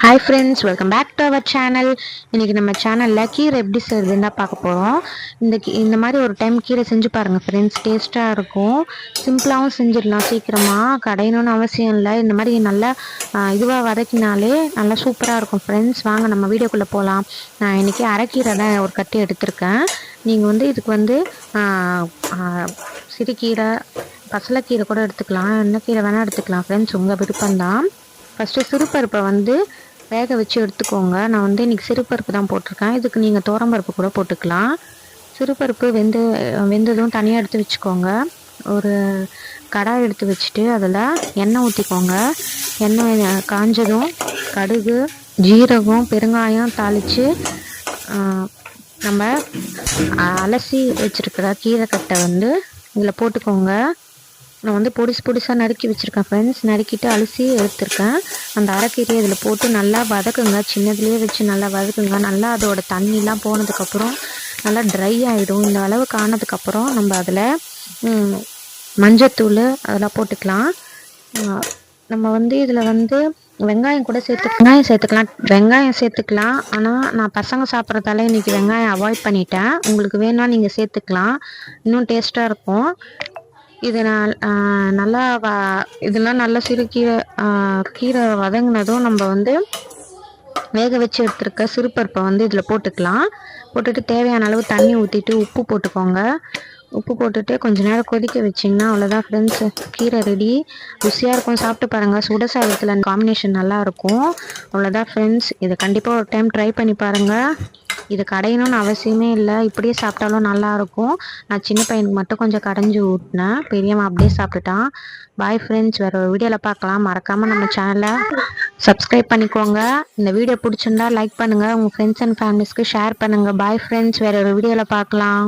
Hi friends, welcome back to our channel. இன்றைக்கி நம்ம சேனலில் கீரை எப்படி செய்கிறதுன்னு தான் பார்க்க போகிறோம். இந்த மாதிரி ஒரு டைம் கீரை செஞ்சு பாருங்கள் ஃப்ரெண்ட்ஸ், டேஸ்ட்டாக இருக்கும். சிம்பிளாகவும் செஞ்சிடலாம், சீக்கிரமாக கடையணும்னு அவசியம் இல்லை. இந்த மாதிரி நல்லா இதுவாக வதக்கினாலே நல்லா சூப்பராக இருக்கும் ஃப்ரெண்ட்ஸ். வாங்க நம்ம வீடியோக்குள்ளே போகலாம். நான் இன்றைக்கி அரைக்கீரை தான் ஒரு கட்டி எடுத்திருக்கேன். நீங்கள் இதுக்கு சிறுகீரை, பசலைக்கீரை கூட எடுத்துக்கலாம், என்ன கீரை வேணால் எடுத்துக்கலாம் ஃப்ரெண்ட்ஸ், உங்கள் விருப்பம்தான். ஃபஸ்ட்டு சிறுபருப்பை வேக வச்சு எடுத்துக்கோங்க. நான் இன்றைக்கி சிறுபருப்பு தான் போட்டிருக்கேன். இதுக்கு நீங்கள் துவரம்பருப்பு கூட போட்டுக்கலாம். சிறுபருப்பு வெந்ததும் தனியாக எடுத்து வச்சுக்கோங்க. ஒரு கடாய் எடுத்து வச்சுட்டு அதில் எண்ணெய் ஊற்றிக்கோங்க. எண்ணெய் காஞ்சதும் கடுகு, ஜீரகம், பெருங்காயம் தாளித்து நம்ம அலசி வச்சுருக்கிற கீரைக்கட்டை இதில் போட்டுக்கோங்க. நான் பொடிசாக நறுக்கி வச்சுருக்கேன் ஃப்ரெண்ட்ஸ். நறுக்கிட்டு அலசி எடுத்துருக்கேன். அந்த அரைக்கீரையை இதில் போட்டு நல்லா வதக்குங்க. சின்னதுலேயே வச்சு நல்லா வதக்குங்க. நல்லா அதோட தண்ணிலாம் போனதுக்கப்புறம் நல்லா ட்ரை ஆகிடும். இந்த அளவுக்கு ஆனதுக்கப்புறம் நம்ம அதில் மஞ்சத்தூள் அதெல்லாம் போட்டுக்கலாம். நம்ம இதில் வெங்காயம் கூட வெங்காயம் சேர்த்துக்கலாம். ஆனால் நான் பசங்க சாப்பிட்றதால இன்றைக்கி வெங்காயம் அவாய்ட் பண்ணிட்டேன். உங்களுக்கு வேணும்னா நீங்கள் சேர்த்துக்கலாம், இன்னும் டேஸ்ட்டாக இருக்கும். இதனால் நல்லா இதெல்லாம் நல்லா கீரை வதங்கினதும் நம்ம வேக வச்சு எடுத்துருக்க சிறுபருப்பை இதில் போட்டுக்கலாம். போட்டுட்டு தேவையான அளவு தண்ணி ஊற்றிட்டு உப்பு போட்டுக்கோங்க. உப்பு போட்டுட்டு கொஞ்சம் நேரம் கொதிக்க வச்சிங்கன்னா அவ்வளோதான் ஃப்ரெண்ட்ஸ், கீரை ரெடி. ருசியாக இருக்கும், சாப்பிட்டு பாருங்கள். சுட சாதத்தில் காம்பினேஷன் நல்லாயிருக்கும். அவ்வளோதான் ஃப்ரெண்ட்ஸ், இதை கண்டிப்பாக ஒரு டைம் ட்ரை பண்ணி பாருங்கள். இது கடையணும்னு அவசியமே இல்லை, இப்படியே சாப்பிட்டாலும் நல்லாயிருக்கும். நான் சின்ன பையனுக்கு மட்டும் கொஞ்சம் கடைஞ்சி ஊட்டினேன், பெரியவன் அப்படியே சாப்பிட்டுட்டான். பாய் ஃப்ரெண்ட்ஸ், வேறு ஒரு வீடியோவில் பார்க்கலாம். மறக்காமல் நம்ம சேனலை சப்ஸ்கிரைப் பண்ணிக்கோங்க. இந்த வீடியோ பிடிச்சிருந்தா லைக் பண்ணுங்கள், உங்கள் ஃப்ரெண்ட்ஸ் அண்ட் ஃபேமிலிஸ்க்கு ஷேர் பண்ணுங்கள். பாய் ஃப்ரெண்ட்ஸ், வேறு ஒரு வீடியோவில் பார்க்கலாம்.